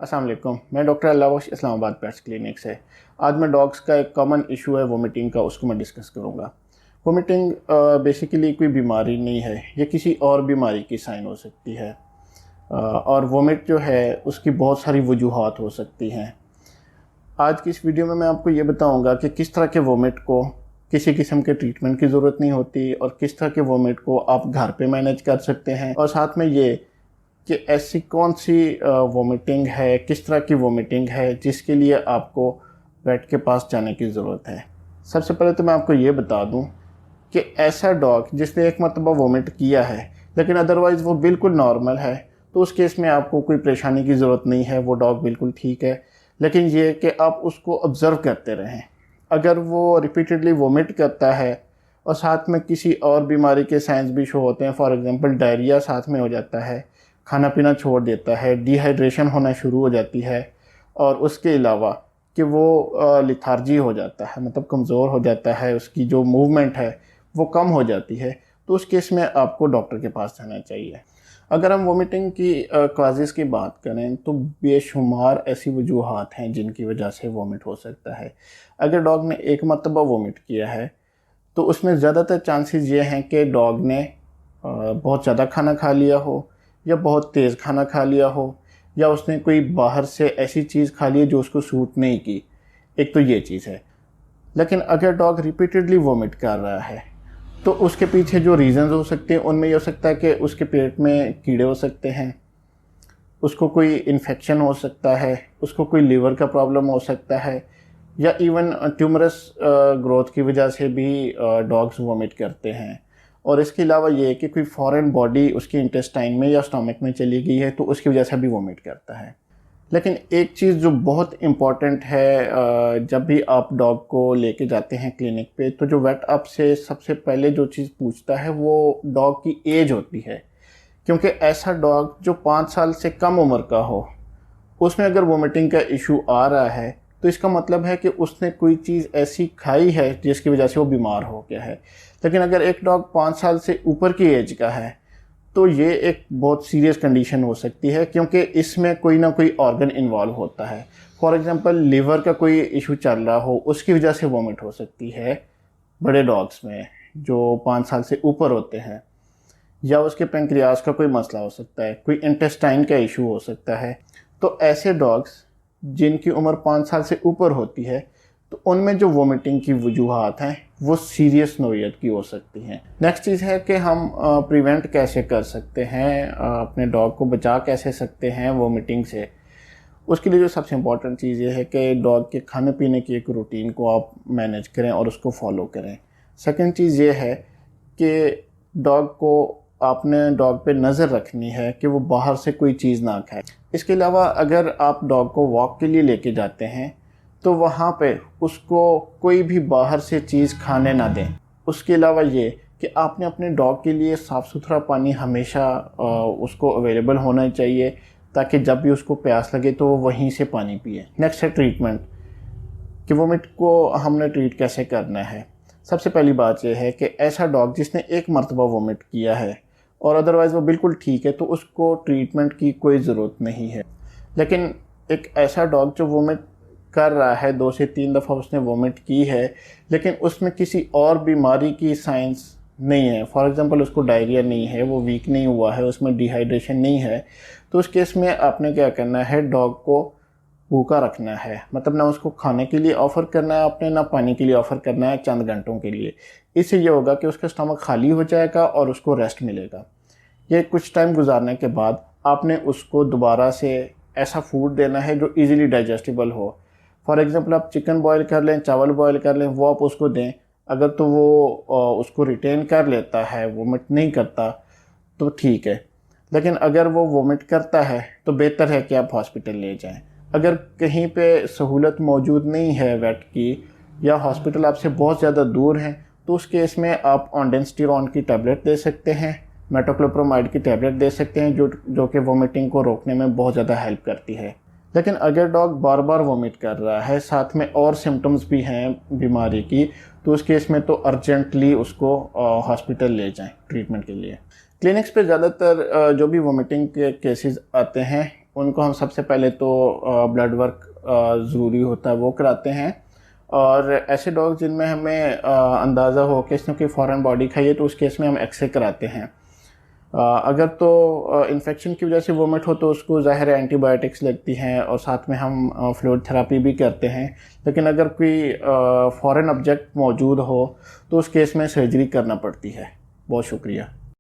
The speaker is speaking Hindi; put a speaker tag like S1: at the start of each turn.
S1: अस्सलाम वालेकुम। मैं doctor Allabakhsh Islamabad pets clinic से। आज मैं डॉग्स का एक कॉमन इशू है वोमिटिंग का, उसको मैं डिस्कस करूँगा। वोमिटिंग बेसिकली कोई बीमारी नहीं है, ये किसी और बीमारी की साइन हो सकती है। और वोमिट जो है उसकी बहुत सारी वजूहात हो सकती हैं। आज की इस वीडियो में मैं आपको ये बताऊँगा कि किस तरह के वोमिट को किसी किस्म के ट्रीटमेंट की ज़रूरत नहीं होती और किस तरह के वोमिट को आप घर पे मैनेज कर सकते हैं, और साथ में ये कि ऐसी कौन सी वोमिटिंग है, किस तरह की वोमिटिंग है जिसके लिए आपको वेट के पास जाने की ज़रूरत है। सबसे पहले तो मैं आपको ये बता दूं कि ऐसा डॉग जिसने एक मरतबा वोमिट किया है लेकिन अदरवाइज़ वो बिल्कुल नॉर्मल है, तो उस केस में आपको कोई परेशानी की ज़रूरत नहीं है, वो डॉग बिल्कुल ठीक है। लेकिन ये कि आप उसको ऑब्ज़र्व करते रहें। अगर वो रिपीटेडली वोमिट करता है और साथ में किसी और बीमारी के साइंस भी शो होते हैं, फॉर एग्ज़ाम्पल डायरिया साथ में हो जाता है, खाना पीना छोड़ देता है, डिहाइड्रेशन होना शुरू हो जाती है, और उसके अलावा कि वो लिथार्जी हो जाता है, मतलब कमज़ोर हो जाता है, उसकी जो मूवमेंट है वो कम हो जाती है, तो उस केस में आपको डॉक्टर के पास जाना चाहिए। अगर हम वोमिटिंग की काजेज़ की बात करें तो बेशुमार ऐसी वजूहात हैं जिनकी वजह से वोमिट हो सकता है। अगर डॉग ने एक मरतबा वोमिट किया है तो उसमें ज़्यादातर चांसेस ये हैं कि डॉग ने बहुत ज़्यादा खाना खा लिया हो, या बहुत तेज़ खाना खा लिया हो, या उसने कोई बाहर से ऐसी चीज़ खा ली है जो उसको सूट नहीं की। एक तो ये चीज़ है। लेकिन अगर डॉग रिपीटेडली वोमिट कर रहा है तो उसके पीछे जो रीज़न्स हो सकते हैं उनमें ये हो सकता है कि उसके पेट में कीड़े हो सकते हैं, उसको कोई इन्फेक्शन हो सकता है, उसको कोई लीवर का प्रॉब्लम हो सकता है, या इवन ट्यूमरस ग्रोथ की वजह से भी डॉग्स वोमिट करते हैं। और इसके अलावा ये कि कोई फॉरेन बॉडी उसके इंटेस्टाइन में या स्टमक में चली गई है तो उसकी वजह से भी वोमिट करता है। लेकिन एक चीज़ जो बहुत इम्पॉर्टेंट है, जब भी आप डॉग को लेके जाते हैं क्लिनिक पे, तो जो वेट आपसे सबसे पहले जो चीज़ पूछता है वो डॉग की एज होती है। क्योंकि ऐसा डॉग जो 5 साल से कम उम्र का हो, उसमें अगर वोमिटिंग का इशू आ रहा है तो इसका मतलब है कि उसने कोई चीज़ ऐसी खाई है जिसकी वजह से वो बीमार हो गया है। लेकिन अगर एक डॉग 5 साल से ऊपर की एज का है तो ये एक बहुत सीरियस कंडीशन हो सकती है, क्योंकि इसमें कोई ना कोई ऑर्गन इन्वॉल्व होता है। फॉर एग्जांपल लीवर का कोई इशू चल रहा हो, उसकी वजह से वोमिट हो सकती है बड़े डॉग्स में जो 5 साल से ऊपर होते हैं, या उसके पेंक्रियाज का कोई मसला हो सकता है, कोई इंटेस्टाइन का इशू हो सकता है। तो ऐसे डॉग्स जिनकी उम्र 5 साल से ऊपर होती है तो उनमें जो वोमिटिंग की वजूहात हैं वो सीरियस नौइयत की हो सकती हैं। नेक्स्ट चीज़ है कि हम प्रिवेंट कैसे कर सकते हैं, अपने डॉग को बचा कैसे सकते हैं वोमिटिंग से। उसके लिए जो सबसे इम्पॉर्टेंट चीज़ ये है कि डॉग के खाने पीने की एक रूटीन को आप मैनेज करें और उसको फॉलो करें। सेकंड चीज़ ये है कि डॉग को आपने डॉग पे नज़र रखनी है कि वो बाहर से कोई चीज़ ना खाए। इसके अलावा अगर आप डॉग को वॉक के लिए लेके जाते हैं तो वहाँ पे उसको कोई भी बाहर से चीज़ खाने ना दें। उसके अलावा ये कि आपने अपने डॉग के लिए साफ़ सुथरा पानी हमेशा उसको अवेलेबल होना चाहिए, ताकि जब भी उसको प्यास लगे तो वो वहीं से पानी पिए। नेक्स्ट है ट्रीटमेंट, कि वोमिट को हमने ट्रीट कैसे करना है। सबसे पहली बात यह है कि ऐसा डॉग जिसने एक मरतबा वोमिट किया है और अदरवाइज़ वो बिल्कुल ठीक है तो उसको ट्रीटमेंट की कोई ज़रूरत नहीं है। लेकिन एक ऐसा डॉग जो वोमिट कर रहा है, 2 से 3 दफ़ा उसने वोमिट की है लेकिन उसमें किसी और बीमारी की साइंस नहीं है, फॉर एग्ज़ाम्पल उसको डायरिया नहीं है, वो वीक नहीं हुआ है, उसमें डिहाइड्रेशन नहीं है, तो उस केस में आपने क्या करना है, डॉग को भूखा रखना है। मतलब ना उसको खाने के लिए ऑफ़र करना है आपने, ना पानी के लिए ऑफ़र करना है चंद घंटों के लिए। इससे ये होगा कि उसका स्टमक खाली हो जाएगा और उसको रेस्ट मिलेगा। ये कुछ टाइम गुजारने के बाद आपने उसको दोबारा से ऐसा फूड देना है जो ईज़िली डाइजेस्टिबल हो। फॉर एग्ज़ाम्पल आप चिकन बॉयल कर लें, चावल बॉयल कर लें, वो आप उसको दें। अगर तो वो उसको रिटेन कर लेता है, वोमिट नहीं करता, तो ठीक है। लेकिन अगर वो वोमिट करता है तो बेहतर है कि आप हॉस्पिटल ले जाएं। अगर कहीं पे सहूलत मौजूद नहीं है वेट की, या हॉस्पिटल आपसे बहुत ज़्यादा दूर हैं, तो उस केस में आप ऑन्डेंस्टिरॉन की टैबलेट दे सकते हैं, मेटोक्लोप्रोमाइड की टैबलेट दे सकते हैं, जो कि वोमिटिंग को रोकने में बहुत ज़्यादा हेल्प करती है। लेकिन अगर डॉग बार बार वोमिट कर रहा है, साथ में और सिम्टम्स भी हैं बीमारी की, तो उस केस में तो अर्जेंटली उसको हॉस्पिटल ले जाएं ट्रीटमेंट के लिए। क्लिनिक्स पे ज़्यादातर जो भी वोमिटिंग के केसेस आते हैं उनको हम सबसे पहले तो ब्लड वर्क ज़रूरी होता है वो कराते हैं। और ऐसे डॉग जिनमें हमें अंदाज़ा हो कि इसने कोई फ़ॉरेन बॉडी खाई है तो उस केस में हम एक्सरे कराते हैं। अगर तो इन्फेक्शन की वजह से वोमिट हो तो उसको ज़ाहिर है एंटीबायोटिक्स लगती हैं और साथ में हम फ्लूइड थेरेपी भी करते हैं। लेकिन अगर कोई फ़ॉरेन ऑब्जेक्ट मौजूद हो तो उस केस में सर्जरी करना पड़ती है। बहुत शुक्रिया।